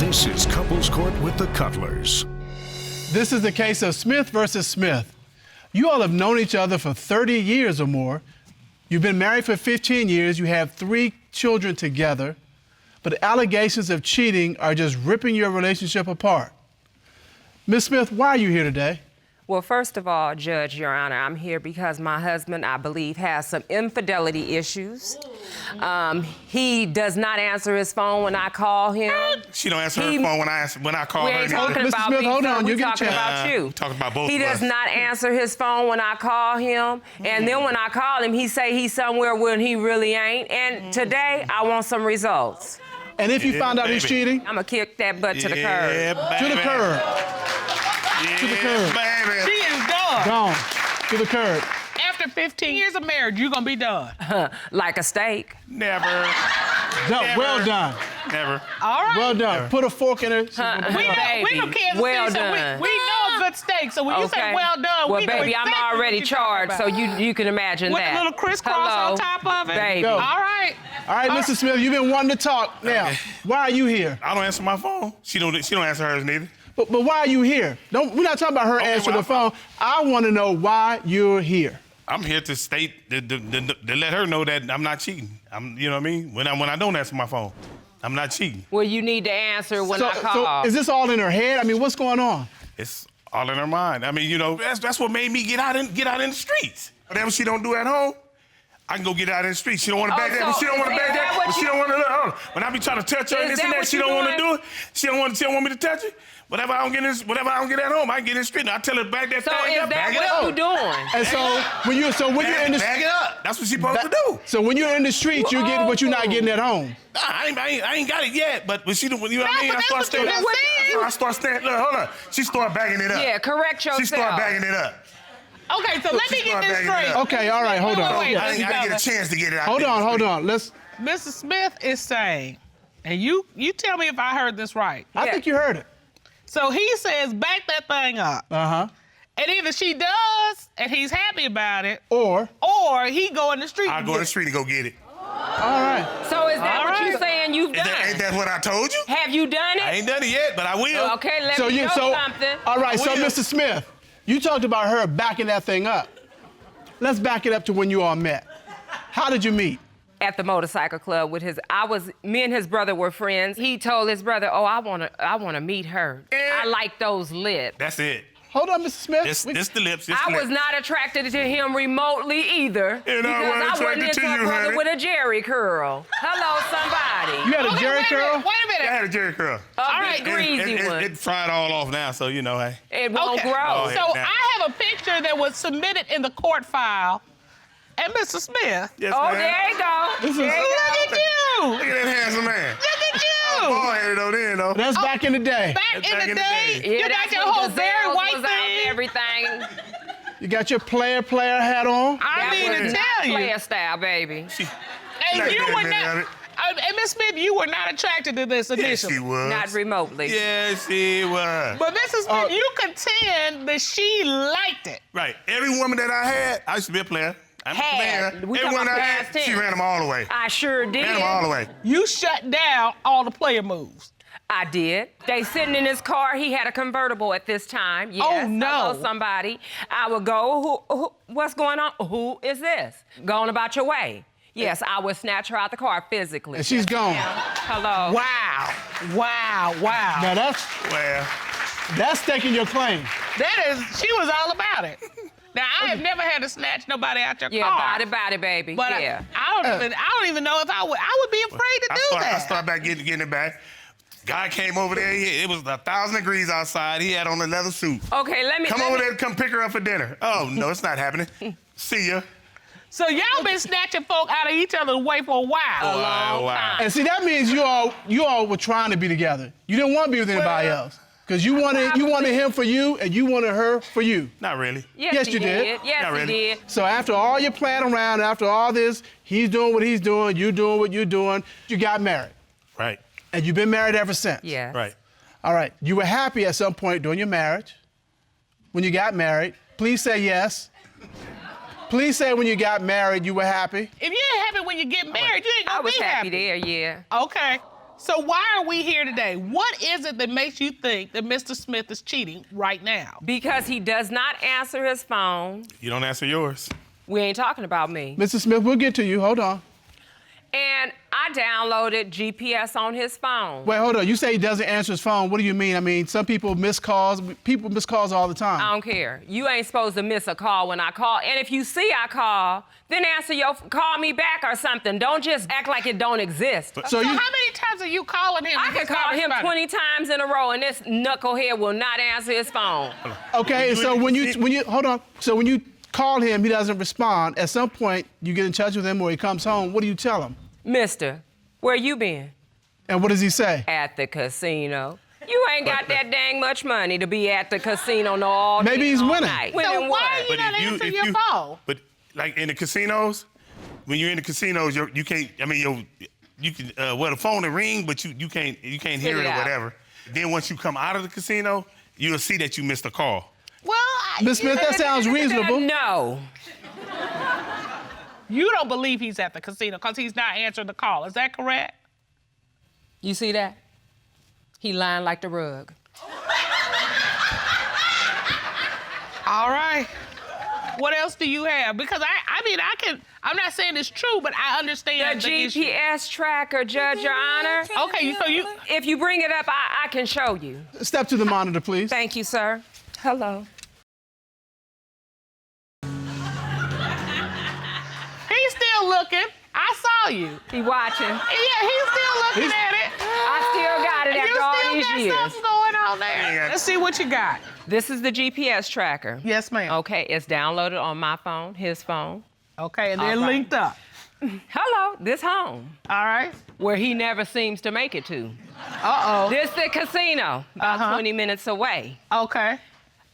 This is Couples Court with the Cutlers. This is the case of Smith versus Smith. You all have known each other for 30 years or more. You've been married for 15 years. You have 3 children together. But allegations of cheating are just ripping your relationship apart. Ms. Smith, why are you here today? Well, first of all, Judge, Your Honor, I'm here because my husband, I believe, has some infidelity issues. He does not answer his phone when I call him. She don't answer her phone when I call we her. ain't talking Mr. about Smith, me, hold sir. on, We you get a talking chance. about you. We're talking about both He of does us. not answer his phone when I call him. And then when I call him, he say he's somewhere when he really ain't. And today, I want some results. And if you find out he's cheating? I'm gonna kick that butt to the curb. Yeah, To the baby. curb. Yeah, To the curb. baby. She is done. Gone. To the curb. After 15 years of marriage, you're gonna be done. Like a steak. Never. Done. Never. Well done. Never. All right. Well done. Put a fork in it. we from Kansas well City, done. so we know a good steak. So when you say well done, well, we know baby, exactly I'm already what you're talking charged, so about. you can imagine With that. a little crisscross Hello, on top of it. baby. Go. All right. All right, Mr. Smith, you've been wanting to talk. Now, Okay. why are you here? I don't answer my phone. She don't answer hers neither. But why are you here? We're not talking about her answering the phone. I want to know why you're here. I'm here to state to let her know that I'm not cheating. You know what I mean? When I don't answer my phone, I'm not cheating. Well, you need to answer when I So call. is this all in her head? I mean, what's going on? It's all in her mind. I mean, you know, that's what made me get out in the streets. Whatever she don't do at home, I can go get out in the streets. She don't want to bag that. But so she don't want to is bag that that. what But she you- don't want to. When I be trying to touch her and Is this and that that, what she you don't want to doing? do it. She don't want me to touch it. Whatever I don't get at home, I can get in the street. And I tell her to bag that So thing is up, that bag it what up. you doing? And so when you're in the Bag it up. That's what she supposed to do. So when you're in the street, you get what you're not getting at home. Nah, I ain't got it yet, but when she do, you know what I No, mean? but that's what you just said. I start standing. Look, hold on. She start bagging it up. Yeah, correct yourself. She start bagging it up. Okay, so let me get this straight. Okay, all right, hold on. Wait, I didn't get a chance to get it out. Hold on. Let's. Mrs. Smith is saying, and you tell me if I heard this right. I think you heard it. So he says, back that thing up. Uh-huh. And either she does, and he's happy about it, Or, or he go in the street. I'll and go in get the it. street and go get it. all right. So is that All what you're right. saying you've done? Ain't that what I told you? Have you done it? I ain't done it yet, but I will. Okay, let me know something. All right, so will. Mr. Smith, you talked about her backing that thing up. Let's back it up to when you all met. How did you meet? At the motorcycle club with me and his brother were friends. He told his brother, oh, I wanna meet her. I like those lips. That's it. Hold on, Mr. Smith. This the lips. I was not attracted to him remotely either. And I wasn't because I wasn't attracted into to a you, brother honey. with a Jerry curl. Hello, somebody. You had a Jerry curl? Wait a minute. I had a Jerry curl. A big greasy one. It fried all off now, so you know, hey. It won't Okay. grow. Oh, yeah. So now. I have a picture that was submitted in the court file. And Mr. Smith, Yes, Oh, ma'am. there you go. This is- There you look go. at you. Look at that handsome man. Look at you. Bald-headed though, then, though. That's back in the day. Back That's in the day, Yeah, you got that's your when whole Gazelles very white was out and thing. everything. You got your player hat on. I That mean was to not tell you. player style, baby. And Like you that were minute of not. it. And Miss Smith, you were not attracted to this Yes, initially. she was. Not remotely. Yes, she was. But Mrs. Smith, you contend that she liked it. Right. Every woman that I had, I used to be a player. I'm a Had. player. We Every talking woman I about had, past she tense. ran them all the way. I sure did. Ran them all the way. You shut down all the player moves. I did. They sitting in his car. He had a convertible at this time. Yes. Oh, no. Hello, somebody. I would go, what's going on? Who is this? Going about your way. Yes, I would snatch her out the car physically. And she's gone. Hello. Wow. Now Well, that's taking your claim. She was all about it. Now, I have never had to snatch nobody out your Yeah, car. body, baby. But yeah. I don't even know if I would be afraid to do I that. started back getting it back. Guy came over there. It was 1,000 degrees outside. He had on a leather suit. Okay, let me. Come over there, come pick her up for dinner. Oh, no, it's not happening. See ya. So y'all been snatching folk out of each other's way for a while. A long time. And see, that means you all were trying to be together. You didn't want to be with anybody else. Because you wanted him for you and you wanted her for you. Not really. Yes, he you did. Yes, Not he really. did. So after all your playing around, after all this, he's doing what he's doing, you doing what you're doing, you got married. Right. And you've been married ever since. Yes. Right. All right. You were happy at some point during your marriage. When you got married, please say yes. Please say when you got married you were happy. If you ain't happy when you get married, you ain't I gonna was be happy there, yeah. Okay. So why are we here today? What is it that makes you think that Mr. Smith is cheating right now? Because he does not answer his phone. You don't answer yours. We ain't talking about me. Mr. Smith, we'll get to you. Hold on. And I downloaded GPS on his phone. Wait, hold on. You say he doesn't answer his phone. What do you mean? I mean, some people miss calls. People miss calls all the time. I don't care. You ain't supposed to miss a call when I call. And if you see I call, then call me back or something. Don't just act like it don't exist. So how many times are you calling him? I could call him 20 times in a row, and this knucklehead will not answer his phone. Okay, so when you hold on. So when you call him, he doesn't respond. At some point, you get in touch with him or he comes home. What do you tell him? Mister, where you been? And what does he say? At the casino. You ain't got that dang much money to be at the casino all Maybe day, he's all winning. night. So Winning why what? are you not answering your phone? But like in the casinos, when you're in the casinos, you can't. I mean, you can the phone will ring, but you can't hear it or out. whatever. Then once you come out of the casino, you'll see that you missed a call. Well, Ms. Smith, that sounds reasonable. No. you don't believe he's at the casino because he's not answering the call. Is that correct? You see that? He lying like the rug. All right. What else do you have? Because I'm not saying it's true, but I understand The the issue. GPS tracker, Judge, Your Honor. Okay, so you... If you bring it up, I can show you. Step to the monitor, please. Thank you, sir. Hello. He's still looking. I saw you. He watching. Yeah, he's still looking at it. I still got it after all these You still years. got something going on there. Let's see what you got. This is the GPS tracker. Yes, ma'am. Okay, it's downloaded on my phone, his phone. Okay, and they're All right. linked up. Hello, this home, All right. where he never seems to make it to. Uh-oh. This the casino, about 20 minutes away. Okay.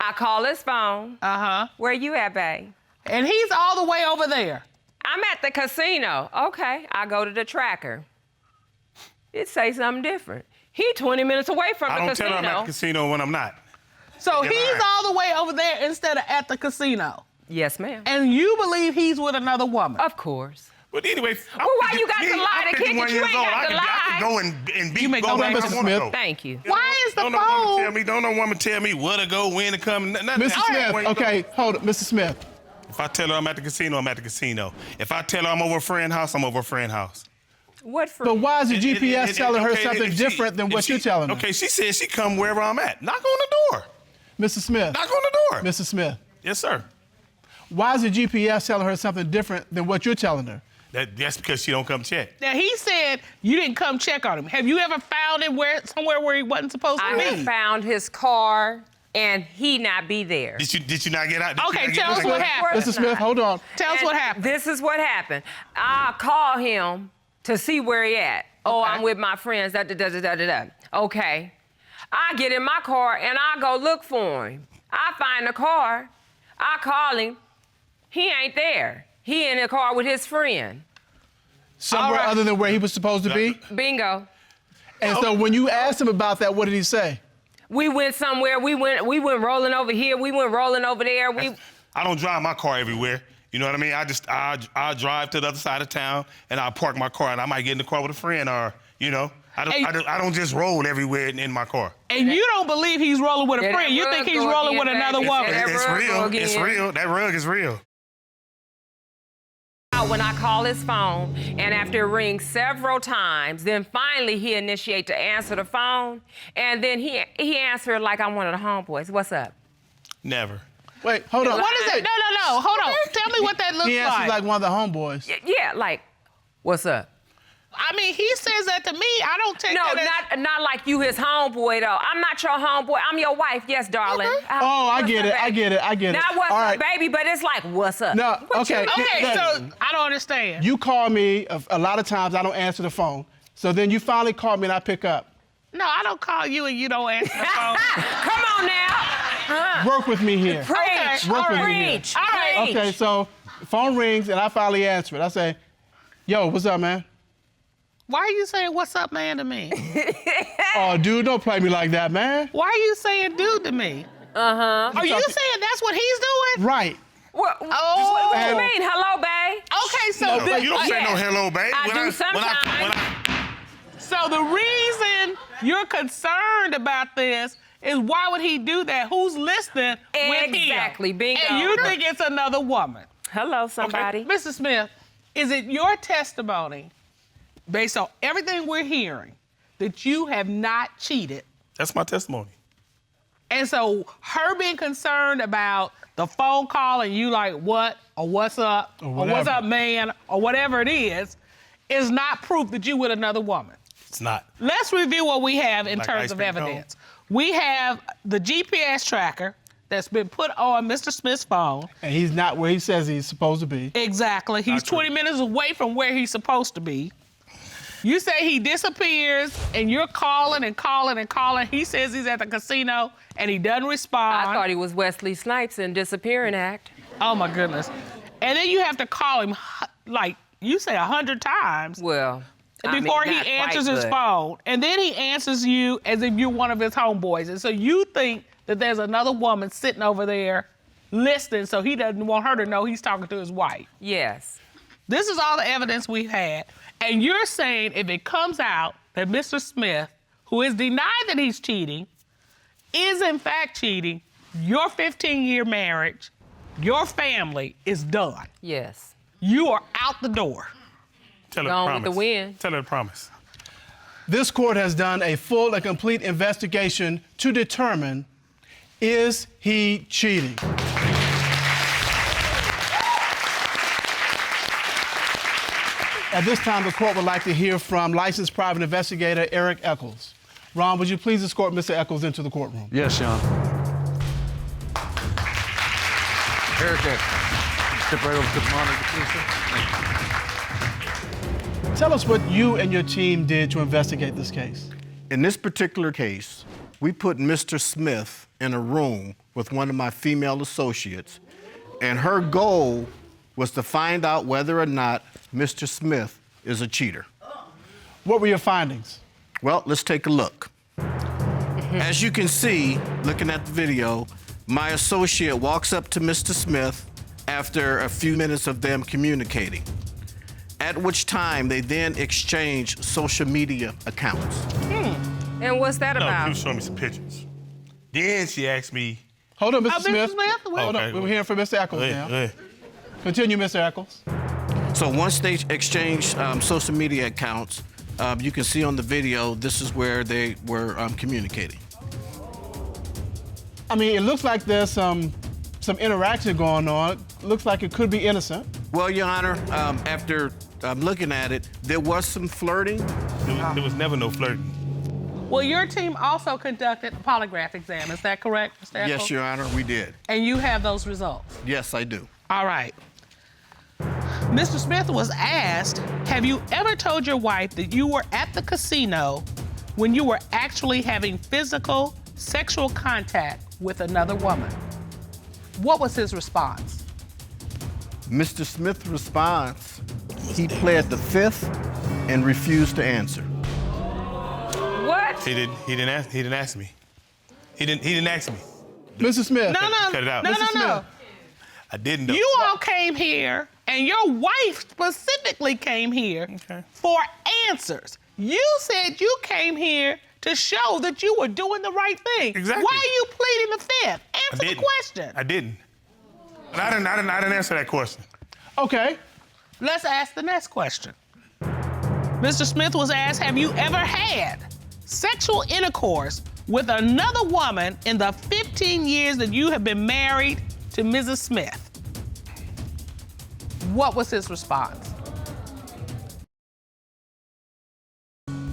I call his phone. Uh-huh. Where you at, babe? And he's all the way over there. I'm at the casino. Okay, I go to the tracker. It say something different. He 20 minutes away from I the don't tell casino. her I'm at the casino when I'm not. So You're he's lying. all the way over there instead of at the casino. Yes, ma'am. And you believe he's with another woman. Of course. But anyway, Well, why you got to lie to kids? You ain't got to I lie. can go and be You may go go back where to I wanna Smith. go. Thank you. Why is the Don't no woman phone... tell me. Don't no woman tell me where to go, when to come. Nothing. Mr. Smith, okay, hold it. Mr. Smith. If I tell her I'm at the casino, I'm at the casino. If I tell her I'm over a friend's house, I'm over a friend's house. What for? But why is the GPS telling her Okay, something if she- different than if what she- you're telling her? Okay, she said she come wherever I'm at. Knock on the door. Mr. Smith. Knock on the door. Mr. Smith. Yes, sir. Why is the GPS telling her something different than what you're telling her? That's because she don't come check. Now, he said you didn't come check on him. Have you ever found him somewhere where he wasn't supposed to I be? have found his car and he not be there. Did you not get out? Did you Okay, not get tell us out? what happened. Mr. Smith, hold on. Tell us And what happened. This is what happened. I call him to see where he at. Oh, Okay. I'm with my friends. Okay. I get in my car and I go look for him. I find the car. I call him. He ain't there. He in the car with his friend. Somewhere All right. other than where he was supposed to be? Bingo. And so when you asked him about that, what did he say? We went somewhere. We went rolling over here. We went rolling over there. I don't drive my car everywhere. You know what I mean? I drive to the other side of town and I park my car and I might get in the car with a friend or, you know, I don't just roll everywhere in my car. And you don't believe he's rolling with a Yeah, friend. that You think rug he's go rolling with again, another baby. woman. That It's rug real. go It's again. real. That rug is real. When I call his phone, and after it rings several times, then finally he initiate to answer the phone, and then he answered like I'm one of the homeboys. What's up? Never. Wait, hold on. What is it? No. Hold on. Tell me what that looks He answered like one of the homeboys. Yeah, like, what's up? I mean, he says that to me. I don't take No, that as... not like you his homeboy though. I'm not your homeboy. I'm your wife. Yes, darling. Oh, I What's get up, it. I baby? get it. I get it. Not what's All up, right. baby, but it's like, what's up? No, What okay. you- Okay, Look, so I don't understand. you call me a lot of times. I don't answer the phone. So then you finally call me and I pick up. No, I don't call you and you don't answer the phone. Come on now. Work with me here. Preach. Work with me here. Preach. All right. Preach. Okay, so phone rings and I finally answer it. I say, yo, what's up, man? Why are you saying what's up, man, to me? Oh, dude, don't play me like that, man. Why are you saying dude to me? Uh-huh. Are you saying that's what he's doing? Right. What Oh. you And- mean? Hello, babe? Okay, so... You don't say no hello, babe. I When do when sometimes. So the reason you're concerned about this is why would he do that? Who's listening with him? Exactly, bingo. And you think it's another woman. Hello, somebody. Mr. Smith, is it your testimony, based on everything we're hearing, that you have not cheated? That's my testimony. And so her being concerned about the phone call and you like, what, or what's up, or what's up, man, or whatever it is not proof that you with another woman. It's not. Let's review what we have in Like terms ice of cream cone? evidence. We have the GPS tracker that's been put on Mr. Smith's phone. And he's not where he says he's supposed to be. Exactly. He's Not true. 20 minutes away from where he's supposed to be. You say he disappears, and you're calling and calling and calling. He says he's at the casino, and he doesn't respond. I thought he was Wesley Snipes in Disappearing Act. Oh, my goodness. And then you have to call him, like, you say 100 times Well, before not he quite, answers his but- phone. And then he answers you as if you're one of his homeboys. And so you think that there's another woman sitting over there listening, so he doesn't want her to know he's talking to his wife. Yes. This is all the evidence we've had. And you're saying if it comes out that Mr. Smith, who has denied that he's cheating, is in fact cheating, your 15-year marriage, your family is done. Yes. You are out the door. Tell her Gone to with promise. the wind. Tell her to promise. This court has done a full and complete investigation to determine, is he cheating? At this time, the court would like to hear from licensed private investigator Eric Eccles. Ron, would you please escort Mr. Eccles into the courtroom? Yes, Sean. Eric, step right over to the monitor, please, sir. Tell us what you and your team did to investigate this case. In this particular case, we put Mr. Smith in a room with one of my female associates, and her goal was to find out whether or not Mr. Smith is a cheater. What were your findings? Well, let's take a look. As you can see, looking at the video, my associate walks up to Mr. Smith after a few minutes of them communicating, at which time they then exchange social media accounts. And what's that No, she about? was showing me some pictures. Then she asked me, Hold on, Mr. Mr. Smith. Smith, Hold Okay. on, we were hearing from Mr. Eccles go ahead, now. go ahead. Continue, Mr. Eccles. So once they exchange social media accounts, you can see on the video, this is where they were communicating. I mean, it looks like there's some interaction going on. Looks like it could be innocent. Well, Your Honor, after looking at it, there was some flirting. There was never no flirting. Well, your team also conducted a polygraph exam. Is that correct, Mr. Eccles? Yes, Your Honor, we did. And you have those results? Yes, I do. All right. Mr. Smith was asked, have you ever told your wife that you were at the casino when you were actually having physical, sexual contact with another woman? What was his response? Mr. Smith's response, he pled the fifth and refused to answer. What? He didn't ask me. He didn't ask me. Mr. Smith. No. Cut it out. No. Mr. Smith. I didn't though. You all came here, and your wife specifically came here for answers. You said you came here to show that you were doing the right thing. Exactly. Why are you pleading the fifth? Answer the didn't. question. I didn't. And I didn't answer that question. Okay. Let's ask the next question. Mr. Smith was asked, have you ever had sexual intercourse with another woman in the 15 years that you have been married to Mrs. Smith? What was his response?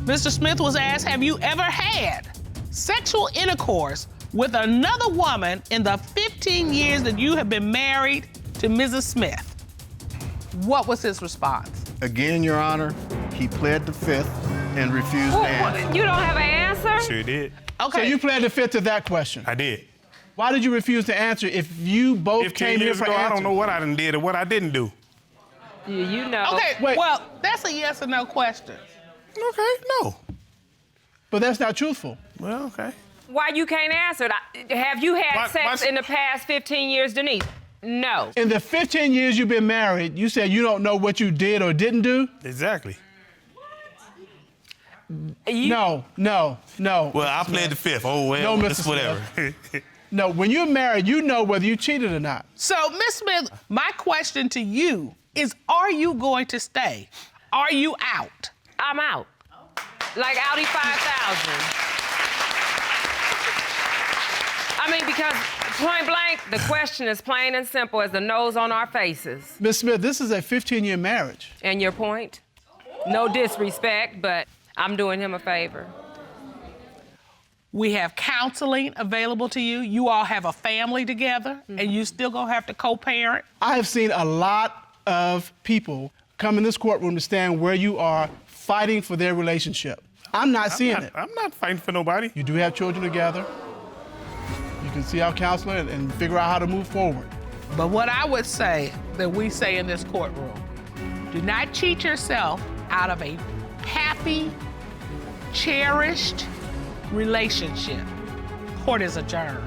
Mr. Smith was asked, have you ever had sexual intercourse with another woman in the 15 years that you have been married to Mrs. Smith? What was his response? Again, Your Honor, he pled the fifth and refused to answer. You don't have an answer? Sure did. Okay. So you pled the fifth to that question. I did. Why did you refuse to answer if you both 15 came here years for ago, answers? I don't know what I done did or what I didn't do. You know. Okay, Wait. well, that's a yes or no question. Okay, no. But that's not truthful. Well, okay. Why you can't answer it? Have you had Why- sex why- in the past 15 years, Denise? No. In the 15 years you've been married, you said you don't know what you did or didn't do. Exactly. No. Well, I pled the fifth. Oh, well, No, it's Mr. whatever. No, when you're married, you know whether you cheated or not. So, Miss Smith, my question to you is, are you going to stay? Are you out? I'm out. Like Audi 5000. I mean, because point blank, the question is plain and simple as the nose on our faces. Ms. Smith, this is a 15-year marriage. And your point? No disrespect, but I'm doing him a favor. We have counseling available to you. You all have a family together, and you still gonna have to co-parent. I have seen a lot of people come in this courtroom to stand where you are fighting for their relationship. I'm not seeing it. I'm not fighting for nobody. You do have children together. You can see our counselor and figure out how to move forward. But what I would say that we say in this courtroom, do not cheat yourself out of a happy, cherished relationship. Court is adjourned.